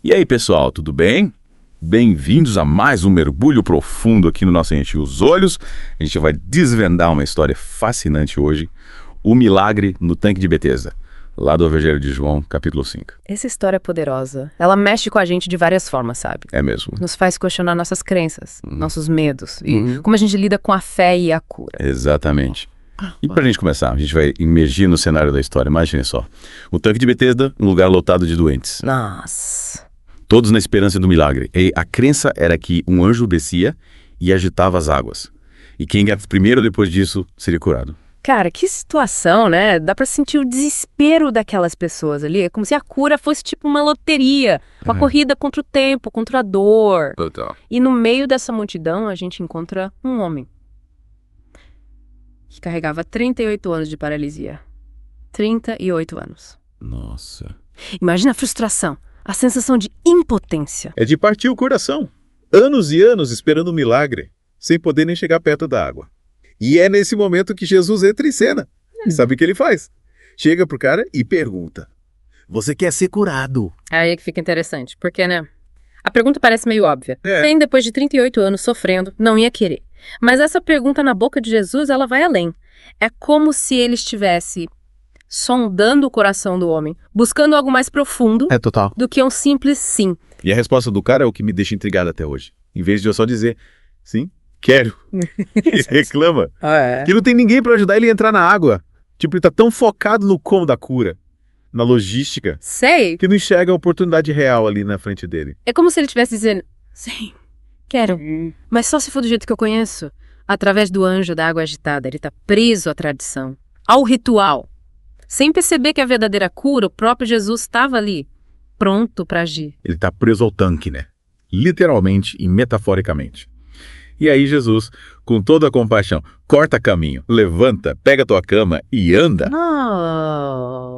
E aí, pessoal, tudo bem? Bem-vindos a mais um mergulho profundo aqui no nosso Enche os Olhos. A gente vai desvendar uma história fascinante hoje, o milagre no tanque de Betesda, lá do Evangelho de João, capítulo 5. Essa história é poderosa. Ela mexe com a gente de várias formas, sabe? É mesmo. Nos faz questionar nossas crenças, nossos medos e como a gente lida com a fé e a cura. Exatamente. E pra gente começar, a gente vai imergir no cenário da história. Imagine só, o tanque de Betesda, um lugar lotado de doentes. Nossa. Todos na esperança do milagre. E a crença era que um anjo descia e agitava as águas. E quem primeiro depois disso seria curado. Cara, que situação, né? Dá pra sentir o desespero daquelas pessoas ali. É como se a cura fosse tipo uma loteria, uma corrida contra o tempo, contra a dor. Total. E no meio dessa multidão a gente encontra um homem que carregava 38 anos de paralisia. 38 anos. Nossa. Imagina a frustração, a sensação de impotência. É de partir o coração. Anos e anos esperando um milagre, sem poder nem chegar perto da água. E é nesse momento que Jesus entra em cena. E sabe o que ele faz? Chega pro cara e pergunta: você quer ser curado? Aí é que fica interessante, porque, né? A pergunta parece meio óbvia. Quem depois de 38 anos sofrendo não ia querer. Mas essa pergunta na boca de Jesus, ela vai além. É como se ele estivesse sondando o coração do homem, buscando algo mais profundo Total. do que um simples sim. E a resposta do cara é o que me deixa intrigado até hoje. Em vez de eu só dizer, sim, quero. Ele reclama que não tem ninguém pra ajudar ele a entrar na água. Tipo, ele tá tão focado no como da cura, na logística, Sei. que não enxerga a oportunidade real ali na frente dele. É como se ele estivesse dizendo, sim, quero, mas só se for do jeito que eu conheço. Através do anjo da água agitada, ele tá preso à tradição, ao ritual. Sem perceber que a verdadeira cura, o próprio Jesus estava ali, pronto para agir. Ele tá preso ao tanque, né? Literalmente e metaforicamente. E aí Jesus, com toda a compaixão, corta caminho, levanta, pega tua cama e anda. Não.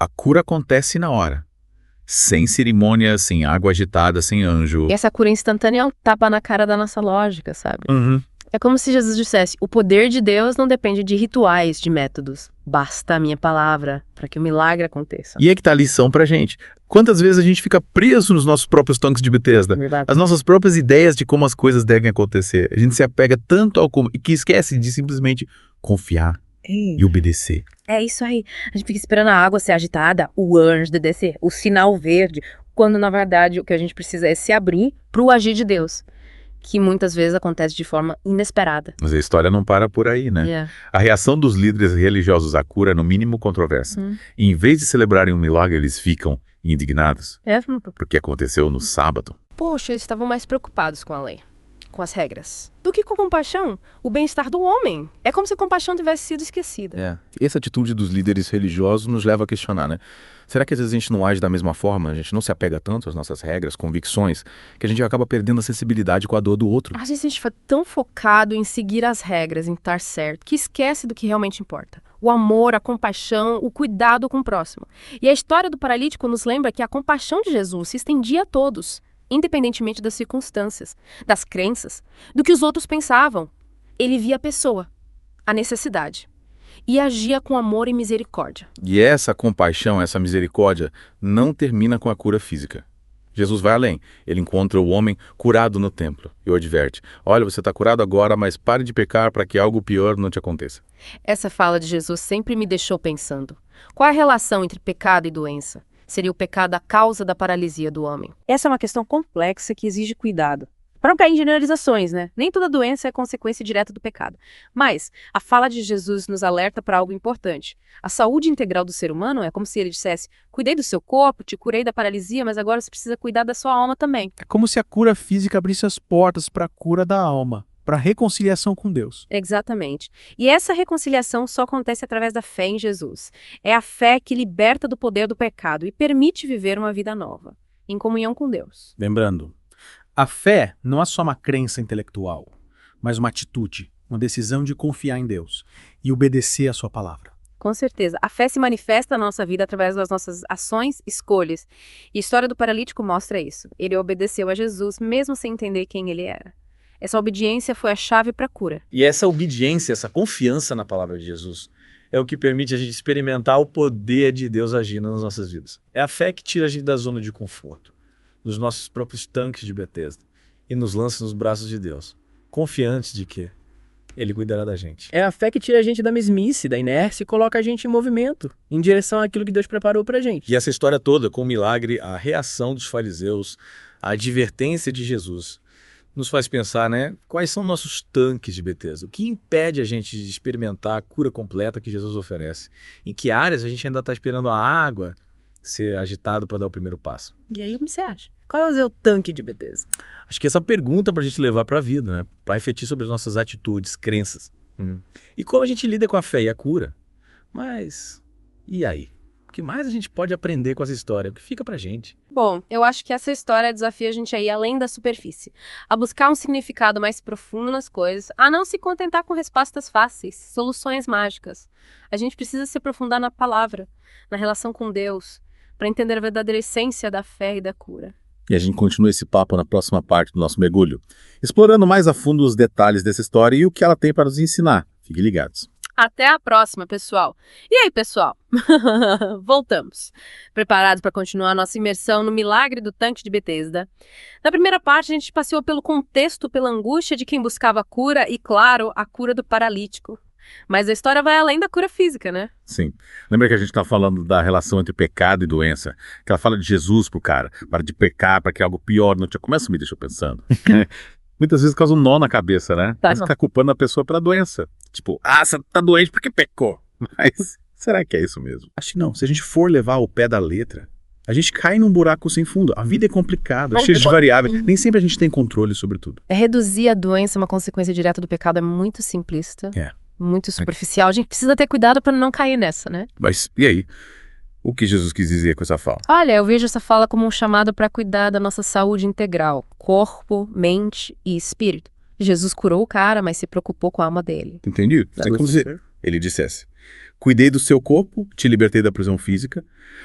A cura acontece na hora. Sem cerimônia, sem água agitada, sem anjo. E essa cura instantânea é um tapa na cara da nossa lógica, sabe? Uhum. É como se Jesus dissesse, o poder de Deus não depende de rituais, de métodos. Basta a minha palavra para que o milagre aconteça. E é que tá a lição pra gente. Quantas vezes a gente fica preso nos nossos próprios tanques de Betesda? Verdade. As nossas próprias ideias de como as coisas devem acontecer. A gente se apega tanto ao como e que esquece de simplesmente confiar e obedecer. É isso aí. A gente fica esperando a água ser agitada, o anjo descer, o sinal verde, quando na verdade o que a gente precisa é se abrir para o agir de Deus, que muitas vezes acontece de forma inesperada. Mas a história não para por aí, né? A reação dos líderes religiosos à cura é no mínimo controversa. E em vez de celebrarem um milagre, eles ficam indignados, porque aconteceu no sábado. Poxa, eles estavam mais preocupados com a lei, com as regras, do que com a compaixão, o bem-estar do homem. É como se a compaixão tivesse sido esquecida. Essa atitude dos líderes religiosos nos leva a questionar, né? Será que às vezes a gente não age da mesma forma? A gente não se apega tanto às nossas regras, convicções, que a gente acaba perdendo a sensibilidade com a dor do outro? Às vezes a gente fica tão focado em seguir as regras, em estar certo, que esquece do que realmente importa. O amor, a compaixão, o cuidado com o próximo. E a história do paralítico nos lembra que a compaixão de Jesus se estendia a todos, independentemente das circunstâncias, das crenças, do que os outros pensavam. Ele via a pessoa, a necessidade, e agia com amor e misericórdia. E essa compaixão, essa misericórdia, não termina com a cura física. Jesus vai além. Ele encontra o homem curado no templo e o adverte. Olha, você está curado agora, mas pare de pecar para que algo pior não te aconteça. Essa fala de Jesus sempre me deixou pensando. Qual é a relação entre pecado e doença? Seria o pecado a causa da paralisia do homem? Essa é uma questão complexa que exige cuidado. Para não cair em generalizações, né? Nem toda doença é consequência direta do pecado. Mas a fala de Jesus nos alerta para algo importante. A saúde integral do ser humano é como se ele dissesse: cuidei do seu corpo, te curei da paralisia, mas agora você precisa cuidar da sua alma também. É como se a cura física abrisse as portas para a cura da alma, para a reconciliação com Deus. Exatamente. E essa reconciliação só acontece através da fé em Jesus. É a fé que liberta do poder do pecado e permite viver uma vida nova, em comunhão com Deus. Lembrando, a fé não é só uma crença intelectual, mas uma atitude, uma decisão de confiar em Deus e obedecer a sua palavra. Com certeza. A fé se manifesta na nossa vida através das nossas ações, escolhas. E a história do paralítico mostra isso. Ele obedeceu a Jesus mesmo sem entender quem ele era. Essa obediência foi a chave para a cura. E essa obediência, essa confiança na palavra de Jesus é o que permite a gente experimentar o poder de Deus agindo nas nossas vidas. É a fé que tira a gente da zona de conforto, dos nossos próprios tanques de Betesda, e nos lança nos braços de Deus, confiantes de que Ele cuidará da gente. É a fé que tira a gente da mesmice, da inércia e coloca a gente em movimento, em direção àquilo que Deus preparou pra gente. E essa história toda, com o milagre, a reação dos fariseus, a advertência de Jesus, nos faz pensar, né? Quais são nossos tanques de Betesda? O que impede a gente de experimentar a cura completa que Jesus oferece? Em que áreas a gente ainda está esperando a água ser agitado para dar o primeiro passo? E aí, o que você acha? Qual é o seu tanque de Betesda? Acho que essa pergunta para a gente levar para a vida, né? Para refletir sobre as nossas atitudes, crenças. E como a gente lida com a fé e a cura. Mas, e aí? O que mais a gente pode aprender com essa história? O que fica pra gente? Bom, eu acho que essa história desafia a gente a ir além da superfície, a buscar um significado mais profundo nas coisas, a não se contentar com respostas fáceis, soluções mágicas. A gente precisa se aprofundar na palavra, na relação com Deus, para entender a verdadeira essência da fé e da cura. E a gente continua esse papo na próxima parte do nosso mergulho, explorando mais a fundo os detalhes dessa história e o que ela tem para nos ensinar. Fiquem ligados. Até a próxima, pessoal. E aí, pessoal? Voltamos. Preparados para continuar a nossa imersão no milagre do tanque de Betesda? Na primeira parte, a gente passeou pelo contexto, pela angústia de quem buscava a cura e, claro, a cura do paralítico. Mas a história vai além da cura física, né? Sim. Lembra que a gente está falando da relação entre pecado e doença? Que ela fala de Jesus pro cara, para de pecar, para que algo pior não te... Começa a me deixar pensando. Muitas vezes causa um nó na cabeça, né? Parece que tá culpando a pessoa pela doença. Tipo, você tá doente porque pecou. Mas será que é isso mesmo? Acho que não. Se a gente for levar ao pé da letra, a gente cai num buraco sem fundo. A vida é complicada, cheia de variáveis. Nem sempre a gente tem controle sobre tudo. Reduzir a doença a uma consequência direta do pecado é muito simplista, muito superficial. A gente precisa ter cuidado para não cair nessa, né? Mas e aí? O que Jesus quis dizer com essa fala? Olha, eu vejo essa fala como um chamado para cuidar da nossa saúde integral, corpo, mente e espírito. Jesus curou o cara, mas se preocupou com a alma dele. Entendi. É como se ele dissesse: cuidei do seu corpo, te libertei da prisão física,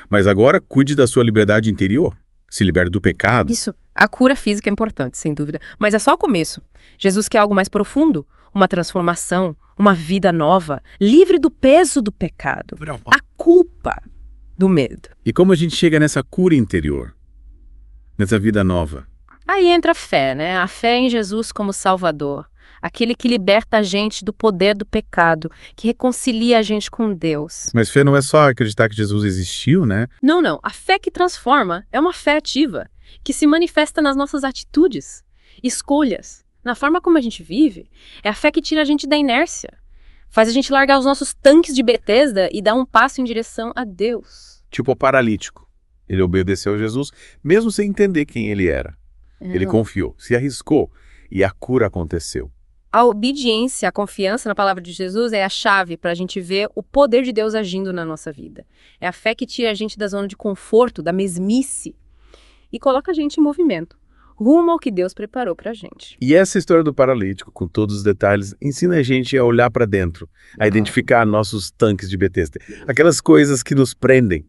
mas agora cuide da sua liberdade interior. Se liberte do pecado. Isso. A cura física é importante, sem dúvida, mas é só o começo. Jesus quer algo mais profundo, uma transformação, uma vida nova, livre do peso do pecado, a culpa do medo. E como a gente chega nessa cura interior, nessa vida nova? Aí entra a fé, né? A fé em Jesus como Salvador. Aquele que liberta a gente do poder do pecado, que reconcilia a gente com Deus. Mas fé não é só acreditar que Jesus existiu, né? Não, não. A fé que transforma é uma fé ativa, que se manifesta nas nossas atitudes, escolhas, na forma como a gente vive. É a fé que tira a gente da inércia, faz a gente largar os nossos tanques de Betesda e dar um passo em direção a Deus. Tipo o paralítico. Ele obedeceu a Jesus, mesmo sem entender quem ele era. Ele confiou, se arriscou e a cura aconteceu. A obediência, a confiança na palavra de Jesus é a chave para a gente ver o poder de Deus agindo na nossa vida. É a fé que tira a gente da zona de conforto, da mesmice, e coloca a gente em movimento, rumo ao que Deus preparou para a gente. E essa história do paralítico, com todos os detalhes, ensina a gente a olhar para dentro, a identificar nossos tanques de Betesda. Aquelas coisas que nos prendem,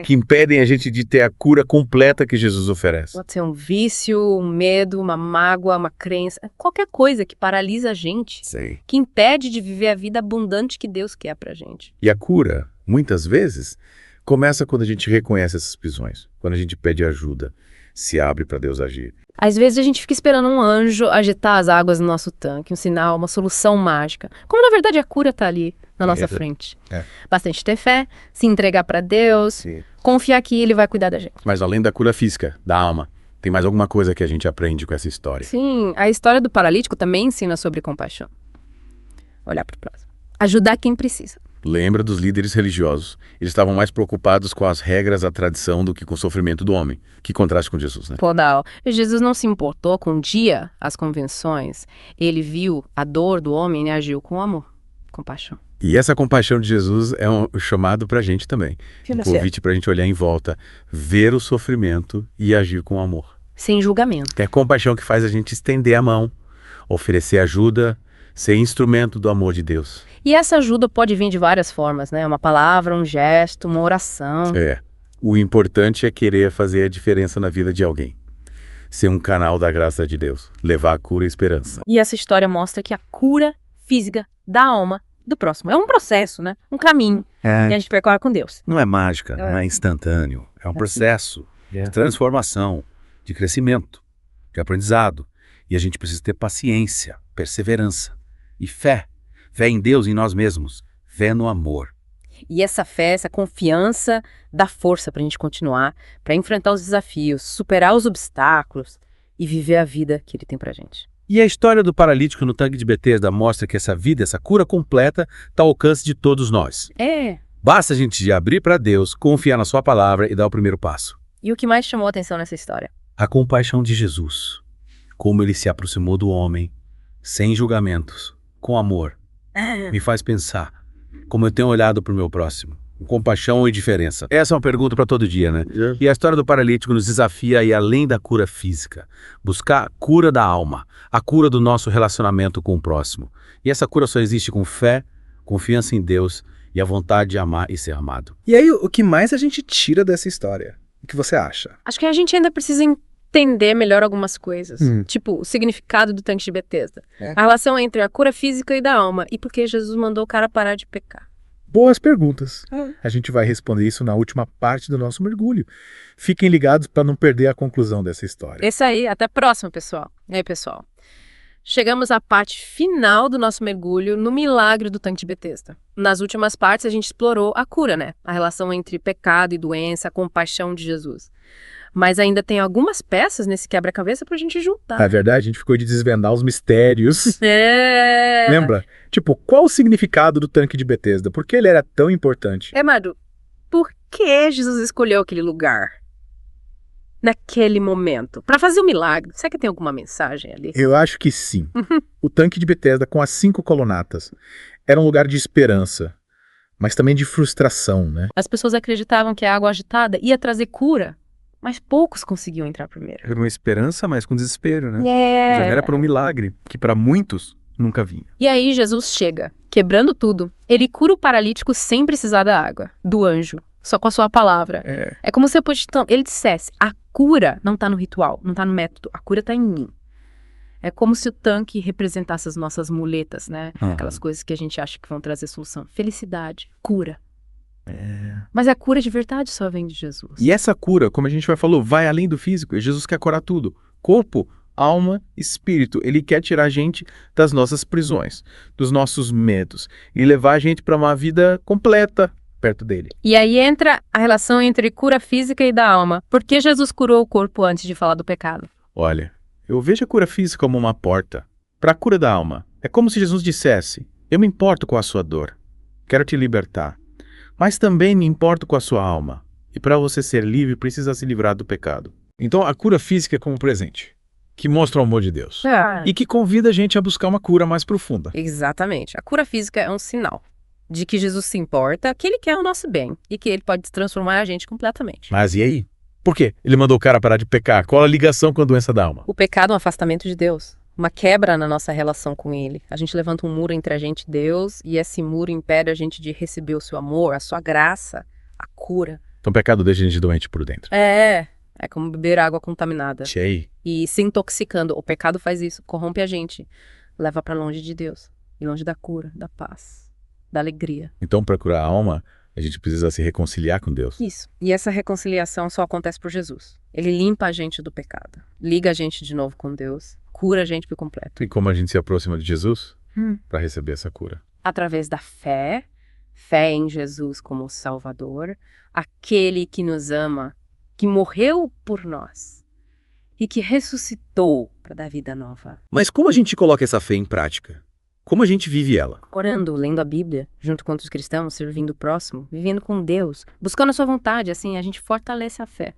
que impedem a gente de ter a cura completa que Jesus oferece. Pode ser um vício, um medo, uma mágoa, uma crença, qualquer coisa que paralisa a gente, que impede de viver a vida abundante que Deus quer pra gente. E a cura, muitas vezes, começa quando a gente reconhece essas prisões, quando a gente pede ajuda, se abre para Deus agir. Às vezes a gente fica esperando um anjo agitar as águas no nosso tanque, um sinal, uma solução mágica. Como na verdade a cura está ali na nossa frente. Bastante ter fé, se entregar para Deus, confiar que Ele vai cuidar da gente. Mas além da cura física, da alma, tem mais alguma coisa que a gente aprende com essa história? Sim, a história do paralítico também ensina sobre compaixão. Olhar para o próximo. Ajudar quem precisa. Lembra dos líderes religiosos. Eles estavam mais preocupados com as regras da tradição do que com o sofrimento do homem. Que contraste com Jesus, né? Podal. Jesus não se importou com o dia, as convenções. Ele viu a dor do homem e agiu com amor, compaixão. E essa compaixão de Jesus é um chamado pra gente também. Um convite pra gente olhar em volta, ver o sofrimento e agir com amor. Sem julgamento. É a compaixão que faz a gente estender a mão, oferecer ajuda, ser instrumento do amor de Deus. E essa ajuda pode vir de várias formas, né? Uma palavra, um gesto, uma oração. O importante é querer fazer a diferença na vida de alguém. Ser um canal da graça de Deus. Levar a cura e a esperança. E essa história mostra que a cura física da alma do próximo. É um processo, né? Um caminho que a gente percorre com Deus. Não é mágica, não é instantâneo. É um processo de transformação, de crescimento, de aprendizado. E a gente precisa ter paciência, perseverança e fé. Fé em Deus e em nós mesmos. Fé no amor. E essa fé, essa confiança dá força para a gente continuar, para enfrentar os desafios, superar os obstáculos e viver a vida que Ele tem pra gente. E a história do paralítico no tanque de Betesda mostra que essa vida, essa cura completa, está ao alcance de todos nós. Basta a gente abrir para Deus, confiar na sua palavra e dar o primeiro passo. E o que mais chamou a atenção nessa história? A compaixão de Jesus. Como ele se aproximou do homem, sem julgamentos, com amor. Me faz pensar como eu tenho olhado para o meu próximo, com compaixão e diferença. Essa é uma pergunta para todo dia, né? E a história do paralítico nos desafia a ir além da cura física, buscar a cura da alma, a cura do nosso relacionamento com o próximo. E essa cura só existe com fé, confiança em Deus e a vontade de amar e ser amado. E aí, o que mais a gente tira dessa história? O que você acha? Acho que a gente ainda precisa entender melhor algumas coisas. Tipo, o significado do tanque de Betesda. A relação entre a cura física e da alma. E por que Jesus mandou o cara parar de pecar. Boas perguntas. A gente vai responder isso na última parte do nosso mergulho. Fiquem ligados para não perder a conclusão dessa história. Esse aí, até a próxima, pessoal. E aí, pessoal? Chegamos à parte final do nosso mergulho no milagre do tanque de Betesda. Nas últimas partes, a gente explorou a cura, né? A relação entre pecado e doença, a compaixão de Jesus. Mas ainda tem algumas peças nesse quebra-cabeça pra gente juntar. Na verdade, a gente ficou de desvendar os mistérios. É. Lembra? Tipo, qual o significado do tanque de Betesda? Por que ele era tão importante? Madu, por que Jesus escolheu aquele lugar? Naquele momento? Pra fazer o milagre? Será que tem alguma mensagem ali? Eu acho que sim. O tanque de Betesda, com as 5 colunatas, era um lugar de esperança, mas também de frustração, né? As pessoas acreditavam que a água agitada ia trazer cura, mas poucos conseguiam entrar primeiro. Era uma esperança, mas com desespero, né? É. Já era para um milagre, que para muitos nunca vinha. E aí Jesus chega, quebrando tudo. Ele cura o paralítico sem precisar da água, do anjo, só com a sua palavra. É como se ele dissesse, a cura não tá no ritual, não tá no método, a cura tá em mim. É como se o tanque representasse as nossas muletas, né? Aquelas coisas que a gente acha que vão trazer solução. Felicidade, cura. Mas a cura de verdade só vem de Jesus. E essa cura, como a gente já falou, vai além do físico. Jesus quer curar tudo. Corpo, alma, espírito. Ele quer tirar a gente das nossas prisões, dos nossos medos e levar a gente para uma vida completa perto dele. E aí entra a relação entre cura física e da alma. Por que Jesus curou o corpo antes de falar do pecado? Olha, eu vejo a cura física como uma porta para a cura da alma. É como se Jesus dissesse, eu me importo com a sua dor, quero te libertar. Mas também me importo com a sua alma. E para você ser livre, precisa se livrar do pecado. Então a cura física é como presente, que mostra o amor de Deus. E que convida a gente a buscar uma cura mais profunda. Exatamente. A cura física é um sinal de que Jesus se importa, que Ele quer o nosso bem e que Ele pode transformar a gente completamente. Mas e aí? Por quê? Ele mandou o cara parar de pecar. Qual a ligação com a doença da alma? O pecado é um afastamento de Deus. Uma quebra na nossa relação com Ele. A gente levanta um muro entre a gente e Deus, e esse muro impede a gente de receber o seu amor, a sua graça, a cura. Então o pecado deixa a gente doente por dentro. É como beber água contaminada. Tchê. E se intoxicando. O pecado faz isso, corrompe a gente, leva para longe de Deus, e longe da cura, da paz, da alegria. Então para curar a alma, a gente precisa se reconciliar com Deus. Isso. E essa reconciliação só acontece por Jesus. Ele limpa a gente do pecado, liga a gente de novo com Deus, cura a gente por completo. E como a gente se aproxima de Jesus para receber essa cura? Através da fé em Jesus como Salvador, aquele que nos ama, que morreu por nós e que ressuscitou para dar vida nova. Mas como a gente coloca essa fé em prática? Como a gente vive ela? Orando, lendo a Bíblia, junto com outros cristãos, servindo o próximo, vivendo com Deus, buscando a sua vontade, assim a gente fortalece a fé.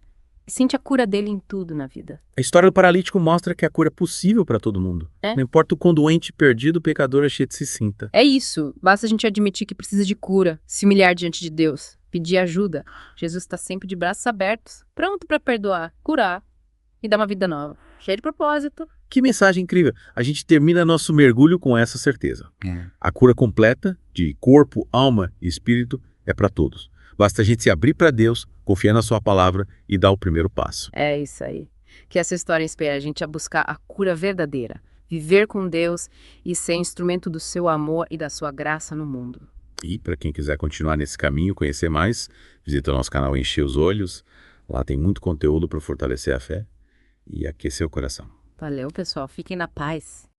E sente a cura dele em tudo na vida. A história do paralítico mostra que a cura é possível para todo mundo. Não importa o quão doente, perdido, pecador, achete se sinta. É isso. Basta a gente admitir que precisa de cura, se humilhar diante de Deus, pedir ajuda. Jesus está sempre de braços abertos, pronto para perdoar, curar e dar uma vida nova. Cheio de propósito. Que mensagem incrível. A gente termina nosso mergulho com essa certeza. A cura completa de corpo, alma e espírito é para todos. Basta a gente se abrir para Deus, confiar na sua palavra e dar o primeiro passo. É isso aí. Que essa história inspire a gente a buscar a cura verdadeira, viver com Deus e ser instrumento do seu amor e da sua graça no mundo. E para quem quiser continuar nesse caminho, conhecer mais, visita o nosso canal Encher os Olhos. Lá tem muito conteúdo para fortalecer a fé e aquecer o coração. Valeu, pessoal. Fiquem na paz.